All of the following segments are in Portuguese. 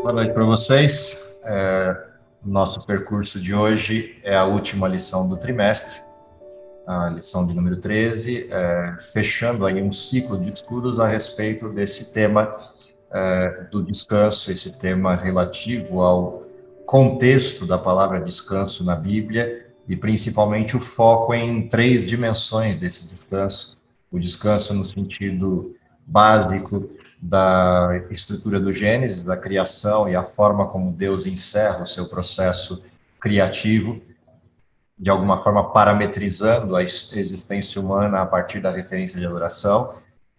Boa noite para vocês. Nosso percurso de hoje é a última lição do trimestre, a lição de número 13, fechando aí um ciclo de estudos a respeito desse tema do descanso, esse tema relativo ao contexto da palavra descanso na Bíblia e principalmente o foco em três dimensões desse descanso. O descanso no sentido básico da estrutura do Gênesis, da criação e a forma como Deus encerra o seu processo criativo, de alguma forma parametrizando a existência humana a partir da referência de adoração.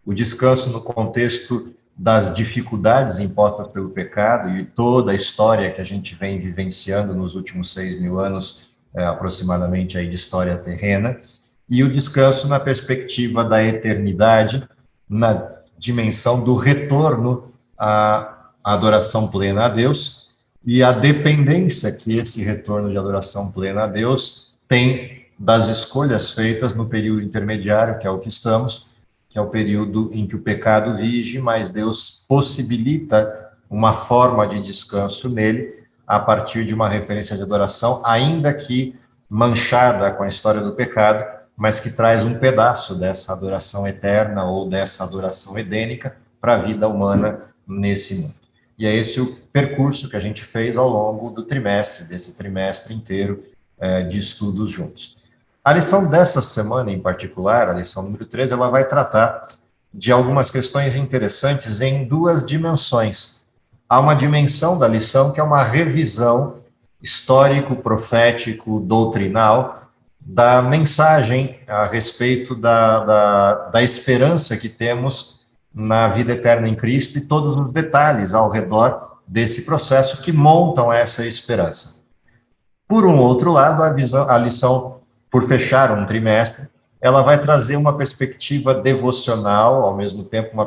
O descanso no contexto das dificuldades impostas pelo pecado e toda a história que a gente vem vivenciando nos últimos 6.000 anos, aproximadamente, aí de história terrena. E o descanso na perspectiva da eternidade, na dimensão do retorno à adoração plena a Deus e a dependência que esse retorno de adoração plena a Deus tem das escolhas feitas no período intermediário, que é o que estamos, que é o período em que o pecado vige, mas Deus possibilita uma forma de descanso nele a partir de uma referência de adoração, ainda que manchada com a história do pecado, mas que traz um pedaço dessa adoração eterna ou dessa adoração edênica para a vida humana nesse mundo. E é esse o percurso que a gente fez ao longo do trimestre, desse trimestre inteiro de estudos juntos. A lição dessa semana, em particular, a lição número 13, ela vai tratar de algumas questões interessantes em duas dimensões. Há uma dimensão da lição que é uma revisão histórico, profético, doutrinal da mensagem a respeito da esperança que temos na vida eterna em Cristo e todos os detalhes ao redor desse processo que montam essa esperança. Por um outro lado, a lição, por fechar um trimestre, ela vai trazer uma perspectiva devocional, ao mesmo tempo uma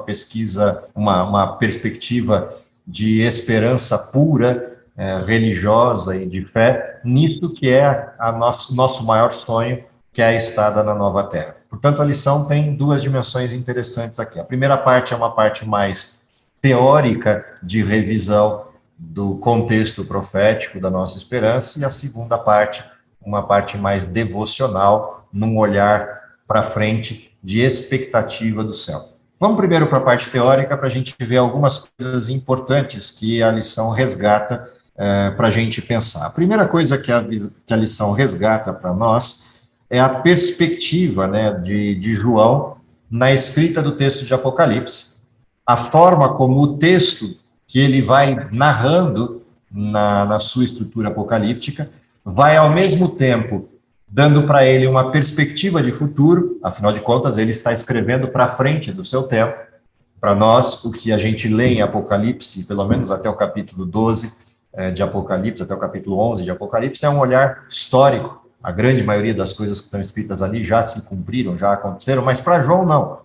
perspectiva de esperança pura, religiosa e de fé, nisso que é nosso maior sonho, que é a estada na nova terra. Portanto, a lição tem duas dimensões interessantes aqui. A primeira parte é uma parte mais teórica de revisão do contexto profético da nossa esperança, e a segunda parte, uma parte mais devocional, num olhar para frente de expectativa do céu. Vamos primeiro para a parte teórica, para a gente ver algumas coisas importantes que a lição resgata para a gente pensar. A primeira coisa que a lição resgata para nós é a perspectiva, né, de João na escrita do texto de Apocalipse. A forma como o texto que ele vai narrando na sua estrutura apocalíptica vai, ao mesmo tempo, dando para ele uma perspectiva de futuro, afinal de contas, ele está escrevendo para frente do seu tempo. Para nós, o que a gente lê em Apocalipse, pelo menos até o capítulo 12 de Apocalipse, até o capítulo 11 de Apocalipse, é um olhar histórico. A grande maioria das coisas que estão escritas ali já se cumpriram, já aconteceram, mas para João, não.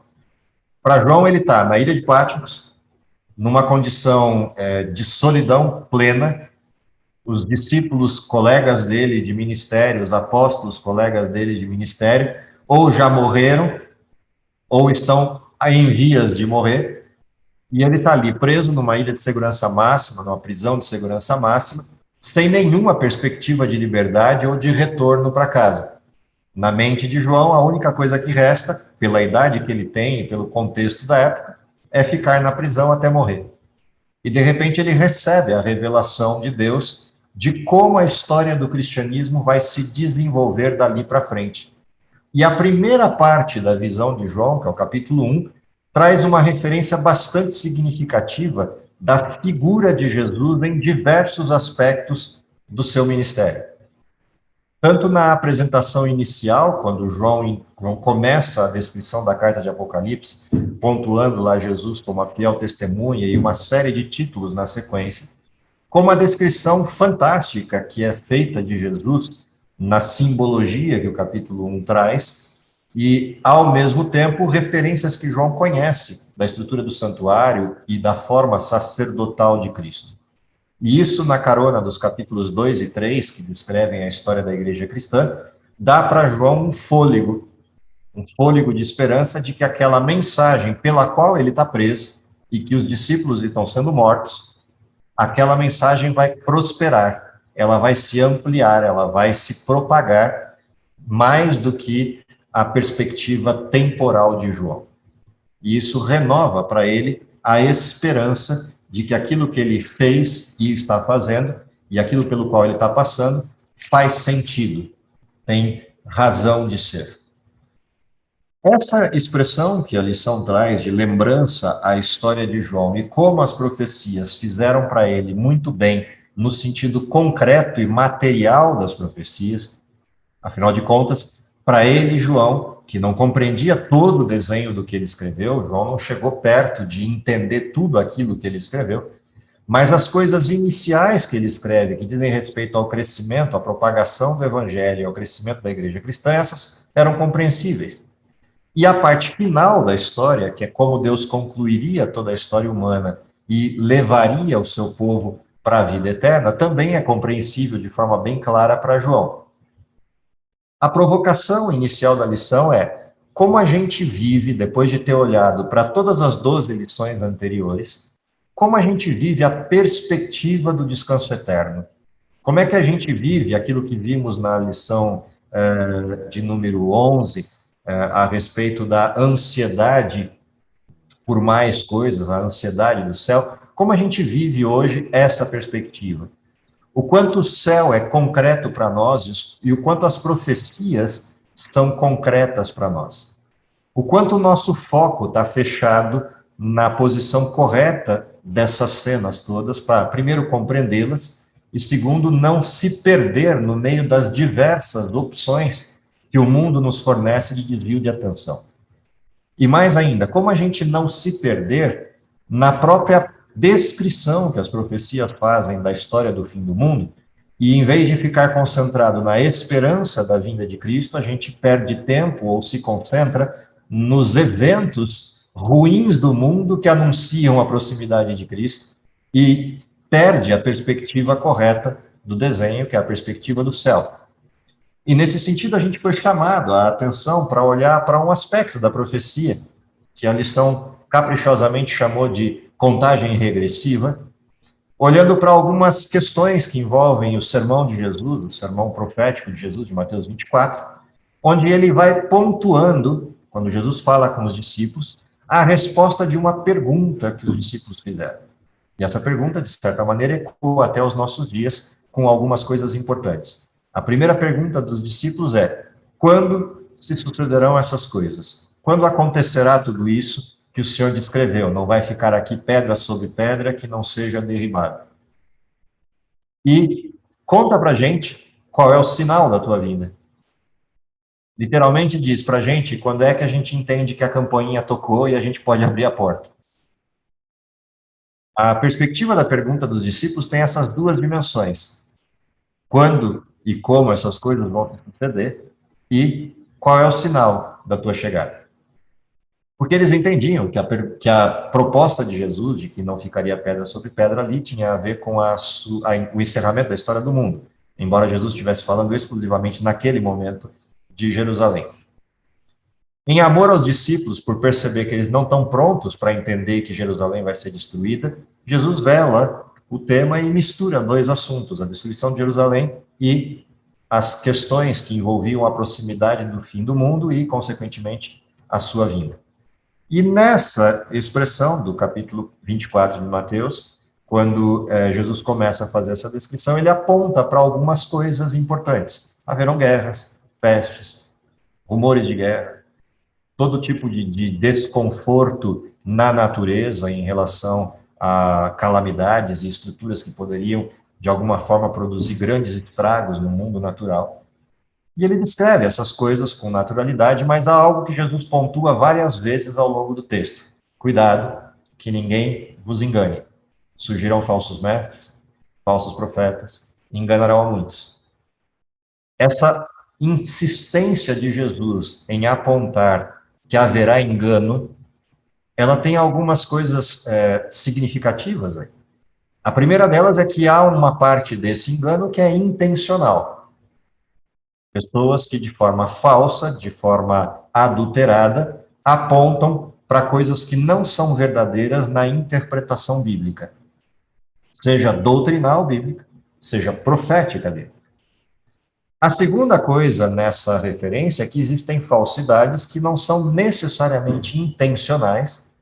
Para João, ele está na ilha de Patmos, numa condição de solidão plena. Os discípulos, colegas dele de ministério, os apóstolos, colegas dele de ministério, ou já morreram, ou estão em vias de morrer, e ele está ali preso numa ilha de segurança máxima, numa prisão de segurança máxima, sem nenhuma perspectiva de liberdade ou de retorno para casa. Na mente de João, a única coisa que resta, pela idade que ele tem e pelo contexto da época, é ficar na prisão até morrer. E, de repente, ele recebe a revelação de Deus de como a história do cristianismo vai se desenvolver dali para frente. E a primeira parte da visão de João, que é o capítulo 1, traz uma referência bastante significativa da figura de Jesus em diversos aspectos do seu ministério. Tanto na apresentação inicial, quando João começa a descrição da carta de Apocalipse, pontuando lá Jesus como a fiel testemunha e uma série de títulos na sequência, como a descrição fantástica que é feita de Jesus na simbologia que o capítulo 1 traz, e, ao mesmo tempo, referências que João conhece da estrutura do santuário e da forma sacerdotal de Cristo. E isso, na carona dos capítulos 2 e 3, que descrevem a história da igreja cristã, dá para João um fôlego um fôlego de esperança de que aquela mensagem pela qual ele está preso e que os discípulos estão sendo mortos, aquela mensagem vai prosperar, ela vai se ampliar, ela vai se propagar mais do que a perspectiva temporal de João. E isso renova para ele a esperança de que aquilo que ele fez e está fazendo, e aquilo pelo qual ele está passando, faz sentido, tem razão de ser. Essa expressão que a lição traz de lembrança à história de João e como as profecias fizeram para ele muito bem no sentido concreto e material das profecias, afinal de contas, para ele, João, que não compreendia todo o desenho do que ele escreveu, João não chegou perto de entender tudo aquilo que ele escreveu, mas as coisas iniciais que ele escreve, que dizem respeito ao crescimento, à propagação do evangelho, ao crescimento da igreja cristã, essas eram compreensíveis. E a parte final da história, que é como Deus concluiria toda a história humana e levaria o seu povo para a vida eterna, também é compreensível de forma bem clara para João. A provocação inicial da lição é como a gente vive, depois de ter olhado para todas as 12 lições anteriores, como a gente vive a perspectiva do descanso eterno. Como é que a gente vive aquilo que vimos na lição de número 11, a respeito da ansiedade por mais coisas, a ansiedade do céu, como a gente vive hoje essa perspectiva? O quanto o céu é concreto para nós e o quanto as profecias são concretas para nós. O quanto o nosso foco está fechado na posição correta dessas cenas todas, para, primeiro, compreendê-las, e, segundo, não se perder no meio das diversas opções que o mundo nos fornece de desvio de atenção. E mais ainda, como a gente não se perder na própria descrição que as profecias fazem da história do fim do mundo, e em vez de ficar concentrado na esperança da vinda de Cristo, a gente perde tempo ou se concentra nos eventos ruins do mundo que anunciam a proximidade de Cristo e perde a perspectiva correta do desenho, que é a perspectiva do céu. E, nesse sentido, a gente foi chamado a atenção para olhar para um aspecto da profecia, que a lição caprichosamente chamou de contagem regressiva, olhando para algumas questões que envolvem o sermão de Jesus, o sermão profético de Jesus, de Mateus 24, onde ele vai pontuando, quando Jesus fala com os discípulos, a resposta de uma pergunta que os discípulos fizeram. E essa pergunta, de certa maneira, ecoa até os nossos dias com algumas coisas importantes. A primeira pergunta dos discípulos é: quando se sucederão essas coisas? Quando acontecerá tudo isso que o Senhor descreveu? Não vai ficar aqui pedra sobre pedra que não seja derribada. E conta pra gente qual é o sinal da tua vinda. Literalmente diz pra gente quando é que a gente entende que a campainha tocou e a gente pode abrir a porta. A perspectiva da pergunta dos discípulos tem essas duas dimensões. Quando e como essas coisas vão suceder e qual é o sinal da tua chegada. Porque eles entendiam que a proposta de Jesus, de que não ficaria pedra sobre pedra ali, tinha a ver com o encerramento da história do mundo, embora Jesus estivesse falando exclusivamente naquele momento de Jerusalém. Em amor aos discípulos, por perceber que eles não estão prontos para entender que Jerusalém vai ser destruída, Jesus vela o tema e mistura dois assuntos, a destruição de Jerusalém e as questões que envolviam a proximidade do fim do mundo e, consequentemente, a sua vinda. E nessa expressão do capítulo 24 de Mateus, quando Jesus começa a fazer essa descrição, ele aponta para algumas coisas importantes. Haverão guerras, pestes, rumores de guerra, todo tipo de desconforto na natureza em relação a calamidades e estruturas que poderiam, de alguma forma, produzir grandes estragos no mundo natural. E ele descreve essas coisas com naturalidade, mas há algo que Jesus pontua várias vezes ao longo do texto. Cuidado, que ninguém vos engane. Surgirão falsos mestres, falsos profetas, enganarão a muitos. Essa insistência de Jesus em apontar que haverá engano, ela tem algumas coisas significativas aí. A primeira delas é que há uma parte desse engano que é intencional. Pessoas que, de forma falsa, de forma adulterada, apontam para coisas que não são verdadeiras na interpretação bíblica, seja doutrinal bíblica, seja profética bíblica. A segunda coisa nessa referência é que existem falsidades que não são necessariamente intencionais,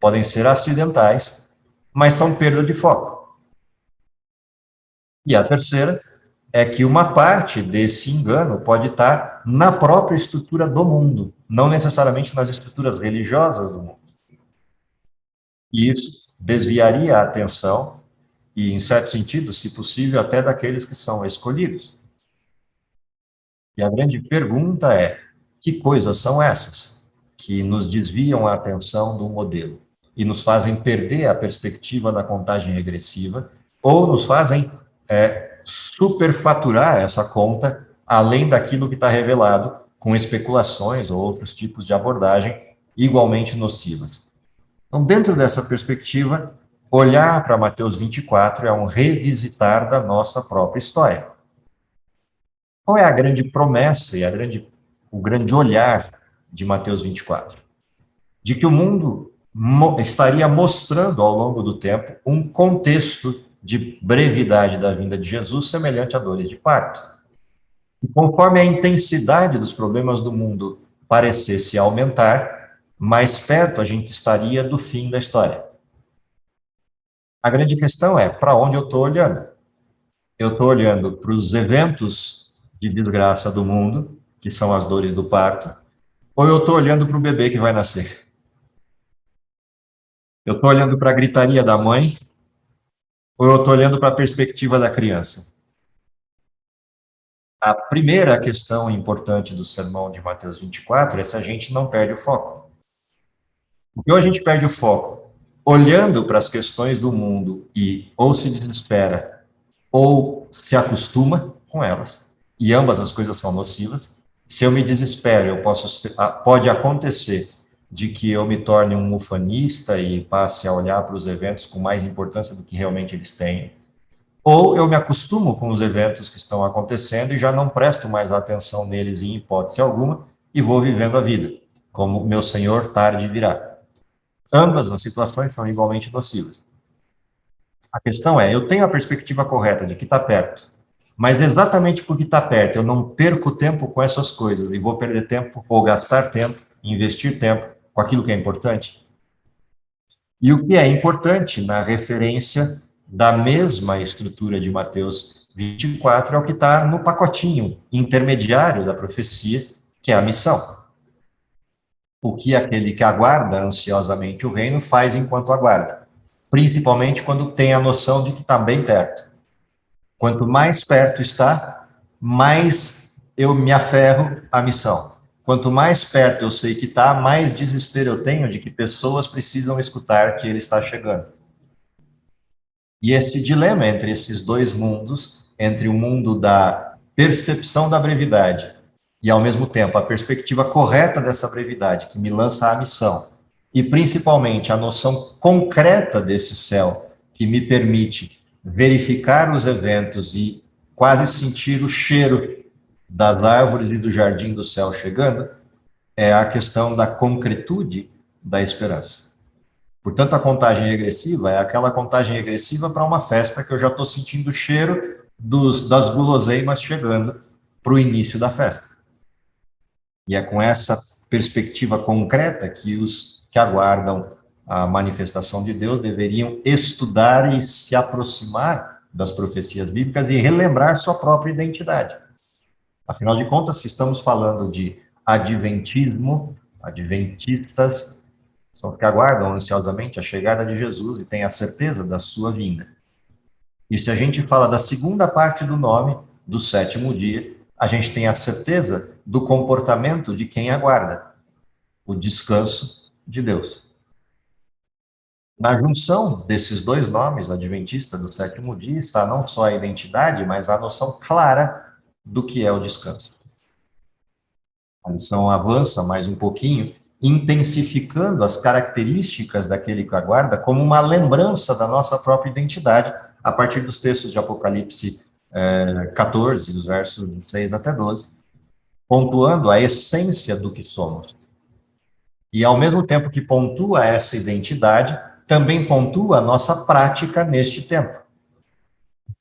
podem ser acidentais, mas são perda de foco. E a terceira é que uma parte desse engano pode estar na própria estrutura do mundo, não necessariamente nas estruturas religiosas do mundo. E isso desviaria a atenção e, em certo sentido, se possível, até daqueles que são escolhidos. E a grande pergunta é: que coisas são essas que nos desviam a atenção do modelo e nos fazem perder a perspectiva da contagem regressiva ou nos fazem superfaturar essa conta além daquilo que está revelado com especulações ou outros tipos de abordagem igualmente nocivas? Então, dentro dessa perspectiva, olhar para Mateus 24 é um revisitar da nossa própria história. Qual é a grande promessa e o grande olhar de Mateus 24? De que o mundo estaria mostrando ao longo do tempo um contexto de brevidade da vinda de Jesus semelhante a dores de parto. E conforme a intensidade dos problemas do mundo parecesse aumentar, mais perto a gente estaria do fim da história. A grande questão é, para onde eu estou olhando? Eu estou olhando para os eventos de desgraça do mundo, que são as dores do parto, ou eu estou olhando para o bebê que vai nascer? Eu estou olhando para a gritaria da mãe, ou eu estou olhando para a perspectiva da criança? A primeira questão importante do sermão de Mateus 24 é se a gente não perde o foco. Porque ou a gente perde o foco olhando para as questões do mundo e ou se desespera ou se acostuma com elas, e ambas as coisas são nocivas. Se eu me desespero, pode acontecer de que eu me torne um ufanista e passe a olhar para os eventos com mais importância do que realmente eles têm. Ou eu me acostumo com os eventos que estão acontecendo e já não presto mais atenção neles em hipótese alguma e vou vivendo a vida, como meu Senhor tarde virá. Ambas as situações são igualmente nocivas. A questão é, eu tenho a perspectiva correta de que está perto, mas exatamente porque está perto, eu não perco tempo com essas coisas e vou perder tempo ou gastar tempo, investir tempo com aquilo que é importante. E o que é importante na referência da mesma estrutura de Mateus 24 é o que está no pacotinho intermediário da profecia, que é a missão. O que aquele que aguarda ansiosamente o reino faz enquanto aguarda, principalmente quando tem a noção de que está bem perto. Quanto mais perto está, mais eu me aferro à missão. Quanto mais perto eu sei que está, mais desespero eu tenho de que pessoas precisam escutar que ele está chegando. E esse dilema entre esses dois mundos, entre o mundo da percepção da brevidade e, ao mesmo tempo, a perspectiva correta dessa brevidade, que me lança à missão, e principalmente a noção concreta desse céu, que me permite verificar os eventos e quase sentir o cheiro das árvores e do jardim do céu chegando, é a questão da concretude da esperança. Portanto, a contagem regressiva é aquela contagem regressiva para uma festa que eu já estou sentindo o cheiro das guloseimas chegando para o início da festa. E é com essa perspectiva concreta que os que aguardam a manifestação de Deus deveriam estudar e se aproximar das profecias bíblicas e relembrar sua própria identidade. Afinal de contas, se estamos falando de adventismo, adventistas são os que aguardam ansiosamente a chegada de Jesus e têm a certeza da sua vinda. E se a gente fala da segunda parte do nome, do sétimo dia, a gente tem a certeza do comportamento de quem aguarda, o descanso de Deus. Na junção desses dois nomes, adventista do sétimo dia, está não só a identidade, mas a noção clara do que é o descanso. A lição avança mais um pouquinho, intensificando as características daquele que aguarda como uma lembrança da nossa própria identidade, a partir dos textos de Apocalipse 14, dos versos 6 até 12, pontuando a essência do que somos. E, ao mesmo tempo que pontua essa identidade, também pontua a nossa prática neste tempo.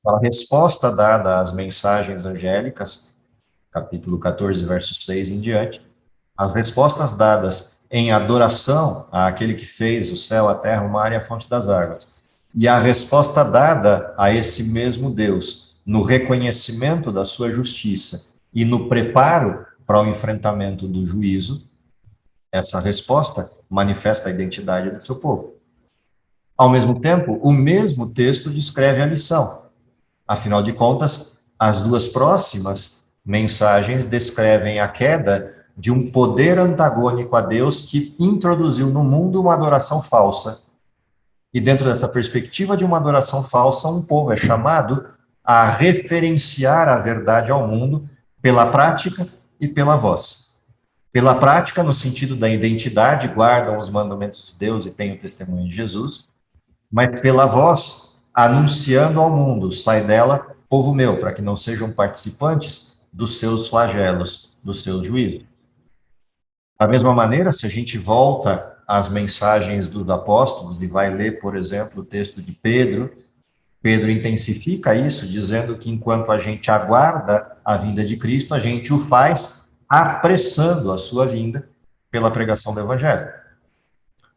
A resposta dada às mensagens angélicas, capítulo 14, verso 6 em diante, as respostas dadas em adoração àquele que fez o céu, a terra, o mar e a fonte das águas, e a resposta dada a esse mesmo Deus no reconhecimento da sua justiça e no preparo para o enfrentamento do juízo, essa resposta manifesta a identidade do seu povo. Ao mesmo tempo, o mesmo texto descreve a lição. Afinal de contas, as duas próximas mensagens descrevem a queda de um poder antagônico a Deus que introduziu no mundo uma adoração falsa. E dentro dessa perspectiva de uma adoração falsa, um povo é chamado a referenciar a verdade ao mundo pela prática e pela voz. Pela prática, no sentido da identidade, guardam os mandamentos de Deus e têm o testemunho de Jesus, mas pela voz, anunciando ao mundo, sai dela, povo meu, para que não sejam participantes dos seus flagelos, dos seus juízos. Da mesma maneira, se a gente volta às mensagens dos apóstolos e vai ler, por exemplo, o texto de Pedro, Pedro intensifica isso, dizendo que enquanto a gente aguarda a vinda de Cristo, a gente o faz apressando a sua vinda pela pregação do Evangelho.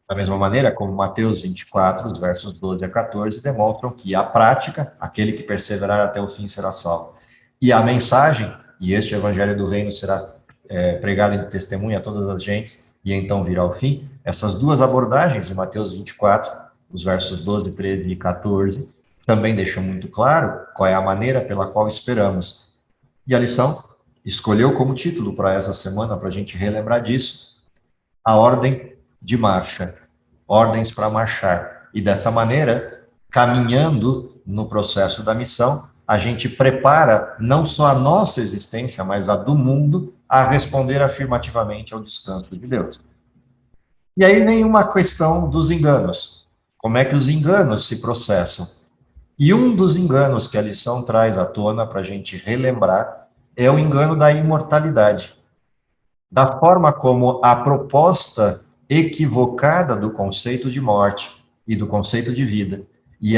Da mesma maneira, como Mateus 24, os versos 12 a 14, demonstram que a prática, aquele que perseverar até o fim será salvo. E a mensagem, e este Evangelho do Reino será pregado em testemunha a todas as gentes, e então virá o fim. Essas duas abordagens de Mateus 24, os versos 12, 13 e 14, também deixam muito claro qual é a maneira pela qual esperamos. E a lição escolheu como título para essa semana, para a gente relembrar disso, a ordem de marcha, ordens para marchar. E dessa maneira, caminhando no processo da missão, a gente prepara não só a nossa existência, mas a do mundo, a responder afirmativamente ao descanso de Deus. E aí vem uma questão dos enganos. Como é que os enganos se processam? E um dos enganos que a lição traz à tona para a gente relembrar é o engano da imortalidade. Da forma como a proposta equivocada do conceito de morte e do conceito de vida, e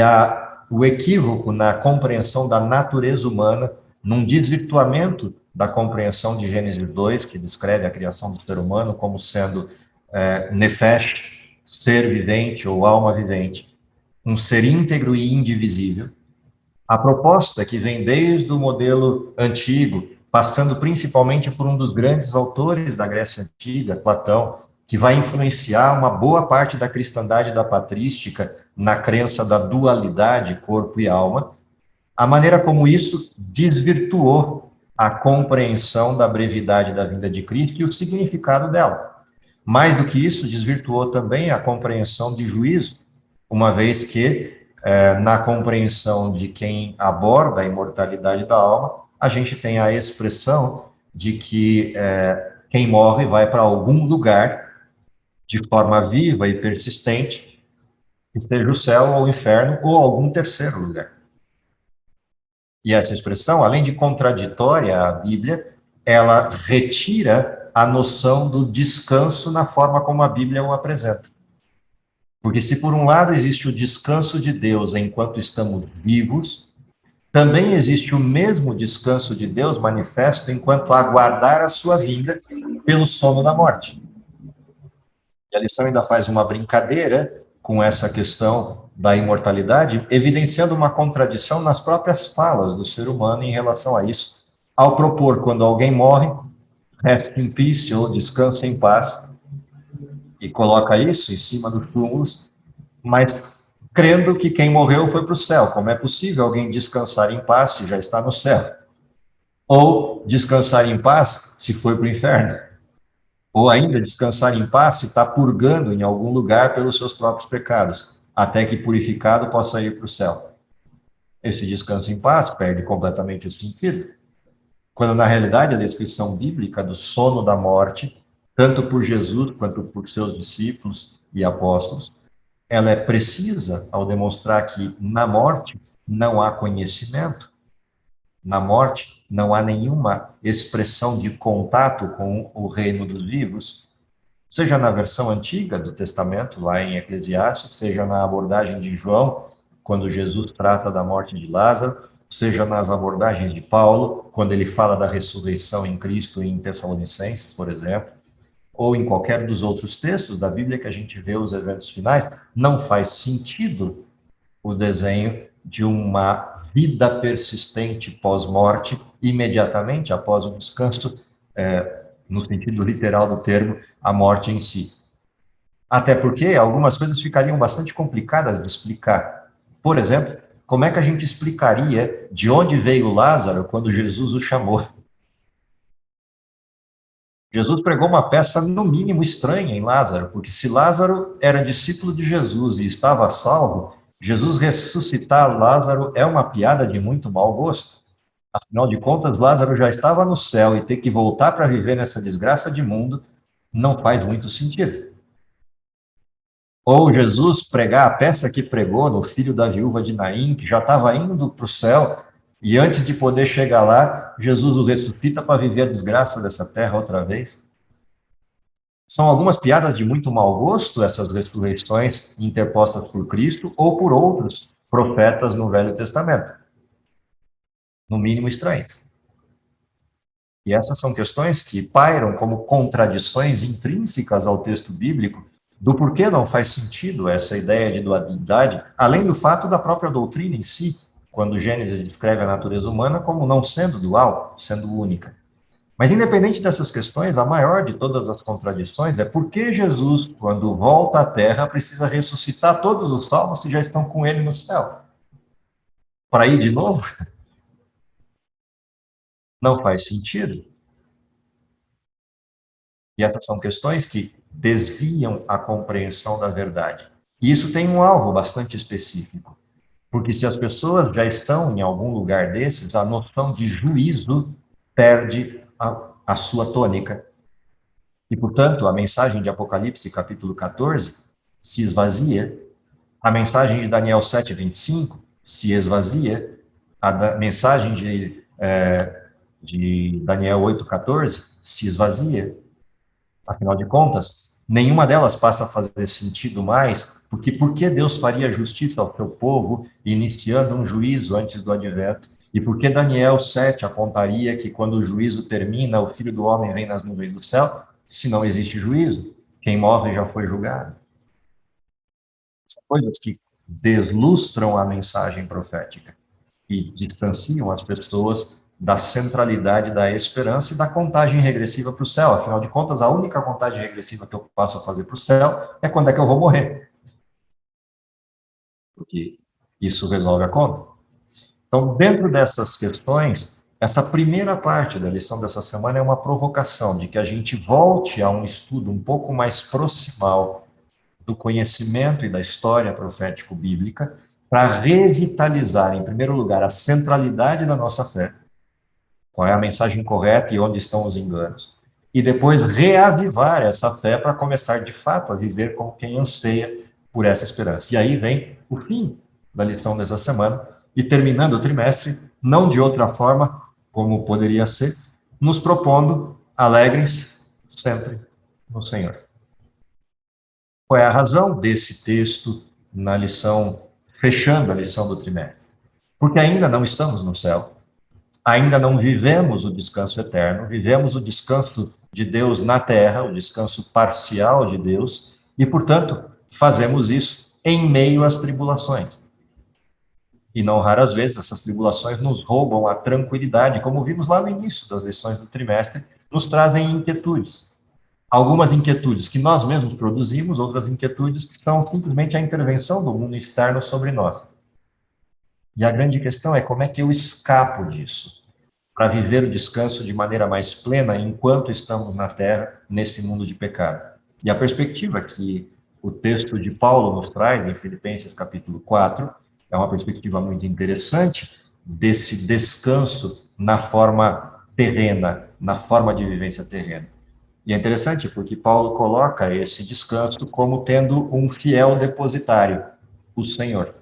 o equívoco na compreensão da natureza humana, num desvirtuamento da compreensão de Gênesis 2, que descreve a criação do ser humano como sendo nefesh, ser vivente ou alma vivente, um ser íntegro e indivisível. A proposta que vem desde o modelo antigo, passando principalmente por um dos grandes autores da Grécia Antiga, Platão, que vai influenciar uma boa parte da cristandade da patrística na crença da dualidade, corpo e alma, a maneira como isso desvirtuou a compreensão da brevidade da vinda de Cristo e o significado dela. Mais do que isso, desvirtuou também a compreensão de juízo, uma vez que, na compreensão de quem aborda a imortalidade da alma, a gente tem a expressão de que quem morre vai para algum lugar de forma viva e persistente, que seja o céu ou o inferno ou algum terceiro lugar. E essa expressão, além de contraditória à Bíblia, ela retira a noção do descanso na forma como a Bíblia o apresenta. Porque se por um lado existe o descanso de Deus enquanto estamos vivos, também existe o mesmo descanso de Deus manifesto enquanto aguardar a sua vinda pelo sono da morte. E a lição ainda faz uma brincadeira com essa questão da imortalidade, evidenciando uma contradição nas próprias falas do ser humano em relação a isso, ao propor, quando alguém morre, rest in peace, ou descansa em paz, e coloca isso em cima dos túmulos, mas crendo que quem morreu foi para o céu. Como é possível alguém descansar em paz se já está no céu? Ou descansar em paz se foi para o inferno? Ou ainda descansar em paz se está purgando em algum lugar pelos seus próprios pecados, até que purificado possa ir para o céu? Esse descanso em paz perde completamente o sentido, quando na realidade a descrição bíblica do sono da morte, tanto por Jesus quanto por seus discípulos e apóstolos, ela é precisa ao demonstrar que na morte não há conhecimento, na morte não há nenhuma expressão de contato com o reino dos vivos, seja na versão antiga do Testamento, lá em Eclesiastes, seja na abordagem de João, quando Jesus trata da morte de Lázaro, seja nas abordagens de Paulo, quando ele fala da ressurreição em Cristo em Tessalonicenses, por exemplo, ou em qualquer dos outros textos da Bíblia que a gente vê os eventos finais, não faz sentido o desenho de uma vida persistente pós-morte, imediatamente após o descanso, no sentido literal do termo, a morte em si. Até porque algumas coisas ficariam bastante complicadas de explicar. Por exemplo, como é que a gente explicaria de onde veio Lázaro quando Jesus o chamou? Jesus pregou uma peça, no mínimo, estranha em Lázaro, porque se Lázaro era discípulo de Jesus e estava salvo, Jesus ressuscitar Lázaro é uma piada de muito mau gosto. Afinal de contas, Lázaro já estava no céu e ter que voltar para viver nessa desgraça de mundo não faz muito sentido. Ou Jesus pregar a peça que pregou no filho da viúva de Naim, que já estava indo para o céu, e antes de poder chegar lá, Jesus o ressuscita para viver a desgraça dessa terra outra vez. São algumas piadas de muito mau gosto, essas ressurreições interpostas por Cristo ou por outros profetas no Velho Testamento. No mínimo estranhas. E essas são questões que pairam como contradições intrínsecas ao texto bíblico do porquê não faz sentido essa ideia de dualidade, além do fato da própria doutrina em si, quando Gênesis descreve a natureza humana como não sendo dual, sendo única. Mas, independente dessas questões, a maior de todas as contradições é por que Jesus, quando volta à Terra, precisa ressuscitar todos os salvos que já estão com ele no céu. Para ir de novo? Não faz sentido. E essas são questões que desviam a compreensão da verdade. E isso tem um alvo bastante específico. Porque se as pessoas já estão em algum lugar desses, a noção de juízo perde a sua tônica. E, portanto, a mensagem de Apocalipse, capítulo 14, se esvazia, a mensagem de Daniel 7:25 se esvazia, a mensagem de Daniel 8:14 se esvazia. Afinal de contas, nenhuma delas passa a fazer sentido mais, porque por que Deus faria justiça ao seu povo, iniciando um juízo antes do advento? E por que Daniel 7 apontaria que quando o juízo termina, o Filho do Homem vem nas nuvens do céu, se não existe juízo? Quem morre já foi julgado. São coisas que deslustram a mensagem profética e distanciam as pessoas da centralidade da esperança e da contagem regressiva para o céu. Afinal de contas, a única contagem regressiva que eu passo a fazer para o céu é quando é que eu vou morrer. Porque isso resolve a conta. Então, dentro dessas questões, essa primeira parte da lição dessa semana é uma provocação de que a gente volte a um estudo um pouco mais proximal do conhecimento e da história profético-bíblica para revitalizar, em primeiro lugar, a centralidade da nossa fé, qual é a mensagem correta e onde estão os enganos, e depois reavivar essa fé para começar, de fato, a viver como quem anseia por essa esperança. E aí vem o fim da lição dessa semana, e terminando o trimestre, não de outra forma, como poderia ser, nos propondo, alegrem-se sempre no Senhor. Qual é a razão desse texto na lição, fechando a lição do trimestre? Porque ainda não estamos no céu, ainda não vivemos o descanso eterno, vivemos o descanso de Deus na terra, o descanso parcial de Deus, e, portanto, fazemos isso em meio às tribulações. E não raras vezes essas tribulações nos roubam a tranquilidade, como vimos lá no início das lições do trimestre, nos trazem inquietudes. Algumas inquietudes que nós mesmos produzimos, outras inquietudes que são simplesmente a intervenção do mundo externo sobre nós. E a grande questão é como é que eu escapo disso, para viver o descanso de maneira mais plena enquanto estamos na Terra, nesse mundo de pecado. E a perspectiva que o texto de Paulo nos traz, em Filipenses capítulo 4, é uma perspectiva muito interessante desse descanso na forma terrena, na forma de vivência terrena. E é interessante porque Paulo coloca esse descanso como tendo um fiel depositário, o Senhor.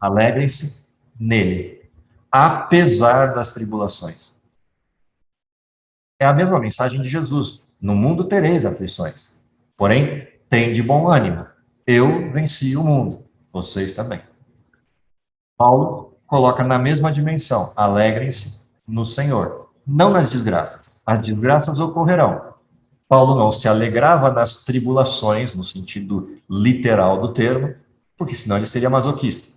Alegrem-se nele, apesar das tribulações. É a mesma mensagem de Jesus. No mundo tereis aflições, porém, tende bom ânimo. Eu venci o mundo, vocês também. Paulo coloca na mesma dimensão: alegrem-se no Senhor, não nas desgraças. As desgraças ocorrerão. Paulo não se alegrava nas tribulações, no sentido literal do termo, porque senão ele seria masoquista.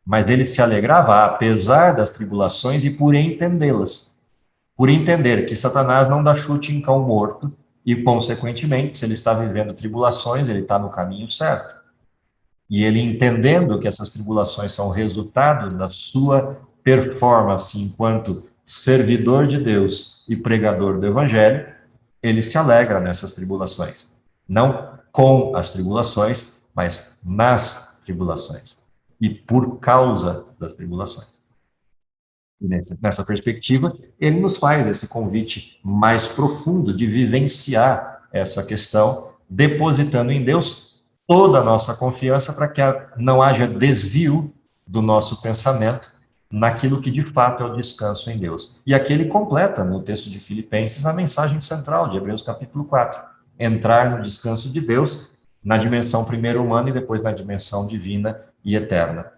Mas ele se alegrava apesar das tribulações e por entendê-las. Por entender que Satanás não dá chute em cão morto e, consequentemente, se ele está vivendo tribulações, ele está no caminho certo. E ele entendendo que essas tribulações são resultado da sua performance enquanto servidor de Deus e pregador do Evangelho, ele se alegra nessas tribulações. Não com as tribulações, mas nas tribulações. E por causa das tribulações. E nessa perspectiva, ele nos faz esse convite mais profundo de vivenciar essa questão, depositando em Deus toda a nossa confiança para que não haja desvio do nosso pensamento naquilo que de fato é o descanso em Deus. E aqui ele completa, no texto de Filipenses, a mensagem central de Hebreus capítulo 4. Entrar no descanso de Deus, na dimensão primeiro humana e depois na dimensão divina e eterna.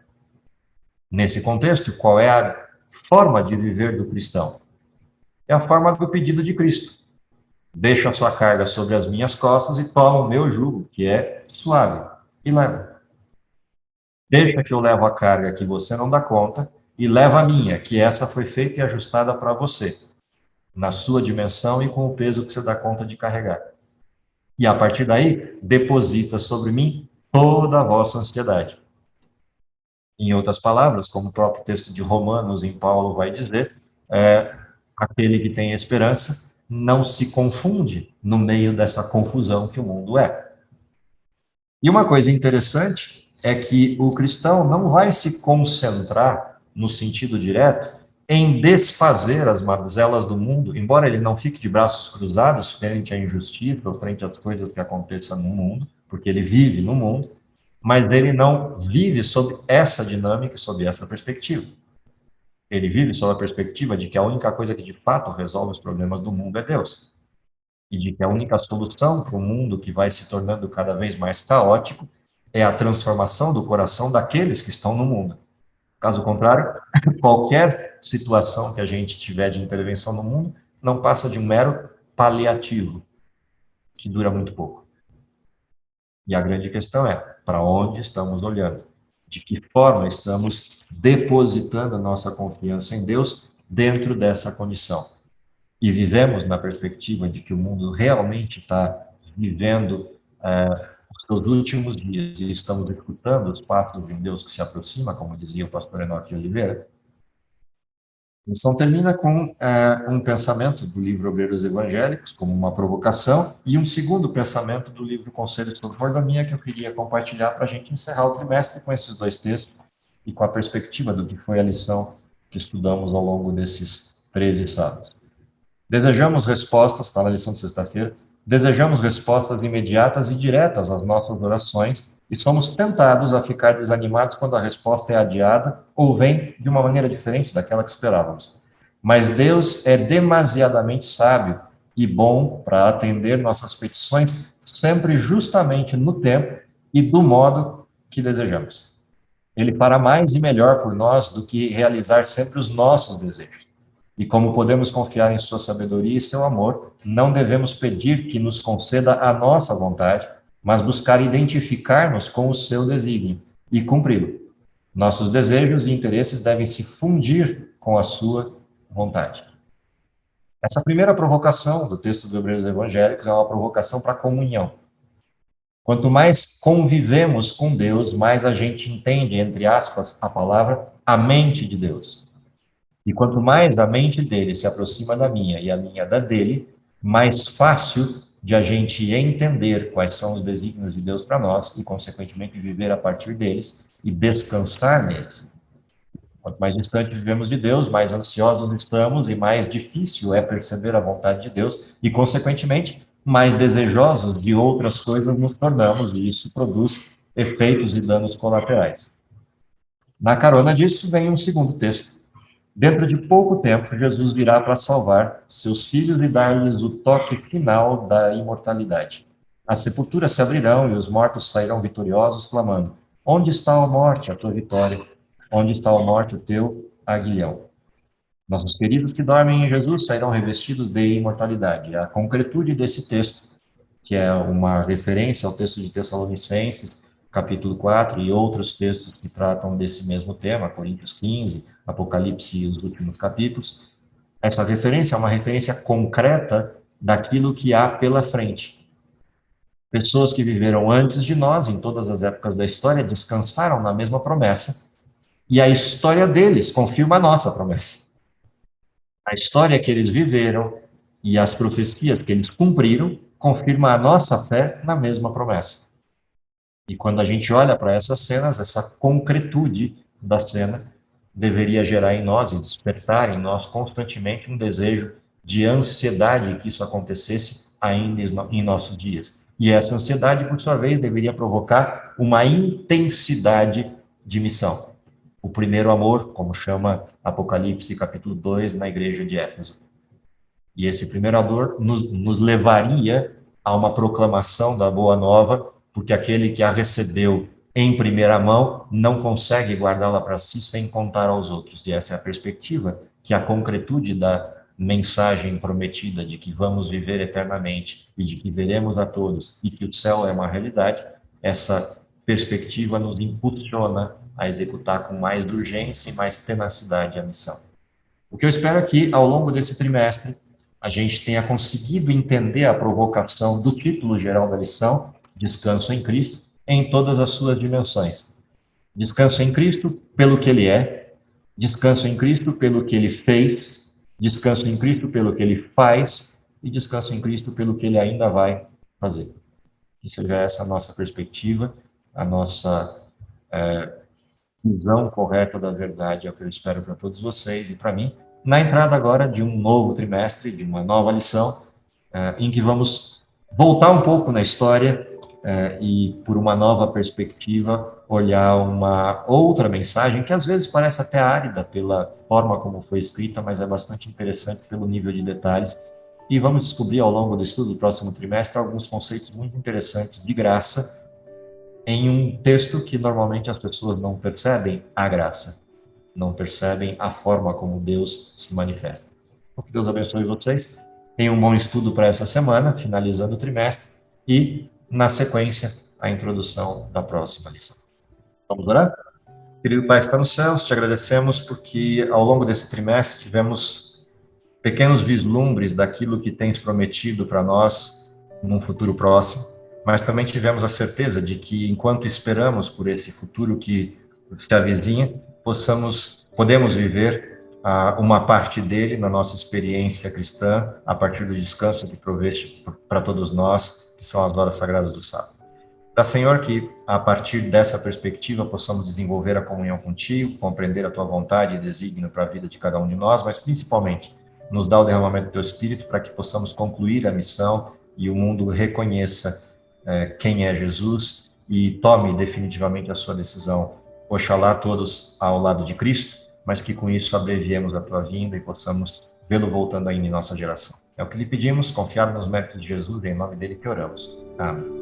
Nesse contexto, qual é a forma de viver do cristão? É a forma do pedido de Cristo. Deixa a sua carga sobre as minhas costas e toma o meu jugo, que é suave, e leva. Deixa que eu levo a carga que você não dá conta e leva a minha, que essa foi feita e ajustada para você, na sua dimensão e com o peso que você dá conta de carregar. E a partir daí, deposita sobre mim toda a vossa ansiedade. Em outras palavras, como o próprio texto de Romanos em Paulo vai dizer, aquele que tem esperança não se confunde no meio dessa confusão que o mundo é. E uma coisa interessante é que o cristão não vai se concentrar, no sentido direto, em desfazer as mazelas do mundo, embora ele não fique de braços cruzados frente à injustiça ou frente às coisas que aconteçam no mundo, porque ele vive no mundo, mas ele não vive sob essa dinâmica, sob essa perspectiva. Ele vive sob a perspectiva de que a única coisa que de fato resolve os problemas do mundo é Deus. E de que a única solução para o mundo que vai se tornando cada vez mais caótico é a transformação do coração daqueles que estão no mundo. Caso contrário, qualquer situação que a gente tiver de intervenção no mundo não passa de um mero paliativo, que dura muito pouco. E a grande questão é, para onde estamos olhando? De que forma estamos depositando a nossa confiança em Deus dentro dessa condição? E vivemos na perspectiva de que o mundo realmente está vivendo os seus últimos dias e estamos escutando os passos de um Deus que se aproxima, como dizia o pastor Enoque Oliveira. A lição termina com um pensamento do livro Obreiros Evangélicos, como uma provocação, e um segundo pensamento do livro Conselhos sobre Mordomia, que eu queria compartilhar para a gente encerrar o trimestre com esses dois textos e com a perspectiva do que foi a lição que estudamos ao longo desses 13 sábados. Desejamos respostas, está na lição de sexta-feira, desejamos respostas imediatas e diretas às nossas orações e somos tentados a ficar desanimados quando a resposta é adiada ou vem de uma maneira diferente daquela que esperávamos. Mas Deus é demasiadamente sábio e bom para atender nossas petições sempre justamente no tempo e do modo que desejamos. Ele fará mais e melhor por nós do que realizar sempre os nossos desejos. E como podemos confiar em sua sabedoria e seu amor, não devemos pedir que nos conceda a nossa vontade, mas buscar identificar-nos com o seu desígnio e cumpri-lo. Nossos desejos e interesses devem se fundir com a sua vontade. Essa primeira provocação do texto do Hebreus Evangélicos é uma provocação para a comunhão. Quanto mais convivemos com Deus, mais a gente entende, entre aspas, a palavra, a mente de Deus. E quanto mais a mente dele se aproxima da minha e a minha da dele, mais fácil de a gente entender quais são os desígnios de Deus para nós e, consequentemente, viver a partir deles e descansar neles. Quanto mais distante vivemos de Deus, mais ansiosos estamos e mais difícil é perceber a vontade de Deus e, consequentemente, mais desejosos de outras coisas nos tornamos e isso produz efeitos e danos colaterais. Na carona disso vem um segundo texto, Dentro de pouco tempo, Jesus virá para salvar seus filhos e dar-lhes o toque final da imortalidade. As sepulturas se abrirão e os mortos sairão vitoriosos, clamando: Onde está a morte, a tua vitória? Onde está a morte, o teu aguilhão? Nossos queridos que dormem em Jesus sairão revestidos de imortalidade. A concretude desse texto, que é uma referência ao texto de Tessalonicenses, capítulo 4, e outros textos que tratam desse mesmo tema, Coríntios 15, Apocalipse e os últimos capítulos. Essa referência é uma referência concreta daquilo que há pela frente. Pessoas que viveram antes de nós, em todas as épocas da história, descansaram na mesma promessa, e a história deles confirma a nossa promessa. A história que eles viveram e as profecias que eles cumpriram confirma a nossa fé na mesma promessa. E quando a gente olha para essas cenas, essa concretude da cena deveria gerar em nós e despertar em nós constantemente um desejo de ansiedade que isso acontecesse ainda em nossos dias. E essa ansiedade, por sua vez, deveria provocar uma intensidade de missão. O primeiro amor, como chama Apocalipse capítulo 2 na igreja de Éfeso. E esse primeiro amor nos levaria a uma proclamação da boa nova, porque aquele que a recebeu em primeira mão não consegue guardá-la para si sem contar aos outros. E essa é a perspectiva que a concretude da mensagem prometida de que vamos viver eternamente e de que veremos a todos e que o céu é uma realidade, essa perspectiva nos impulsiona a executar com mais urgência e mais tenacidade a missão. O que eu espero é que, ao longo desse trimestre, a gente tenha conseguido entender a provocação do título geral da lição, Descanso em Cristo, em todas as suas dimensões. Descanso em Cristo pelo que Ele é, descanso em Cristo pelo que Ele fez, descanso em Cristo pelo que Ele faz e descanso em Cristo pelo que Ele ainda vai fazer. Que seja essa a nossa perspectiva, a nossa visão correta da verdade, é o que eu espero para todos vocês e para mim, na entrada agora de um novo trimestre, de uma nova lição, em que vamos voltar um pouco na história e, por uma nova perspectiva, olhar uma outra mensagem que às vezes parece até árida pela forma como foi escrita, mas é bastante interessante pelo nível de detalhes. E vamos descobrir ao longo do estudo do próximo trimestre alguns conceitos muito interessantes de graça em um texto que normalmente as pessoas não percebem a graça, não percebem a forma como Deus se manifesta. Então, que Deus abençoe vocês. Tenham um bom estudo para essa semana, finalizando o trimestre, e, na sequência, a introdução da próxima lição. Vamos orar? Querido Pai que está nos céus, te agradecemos porque, ao longo desse trimestre, tivemos pequenos vislumbres daquilo que tens prometido para nós num futuro próximo, mas também tivemos a certeza de que, enquanto esperamos por esse futuro que se avizinha, podemos viver uma parte dele na nossa experiência cristã, a partir do descanso que proveste para todos nós, que são as horas sagradas do sábado. Para, Senhor, que a partir dessa perspectiva possamos desenvolver a comunhão contigo, compreender a tua vontade e desígnio para a vida de cada um de nós, mas principalmente nos dá o derramamento do teu Espírito para que possamos concluir a missão e o mundo reconheça quem é Jesus e tome definitivamente a sua decisão. Oxalá todos ao lado de Cristo, mas que com isso abreviemos a tua vinda e possamos vê-lo voltando ainda em nossa geração. É o que lhe pedimos, confiado nos méritos de Jesus, em nome dele que oramos. Amém.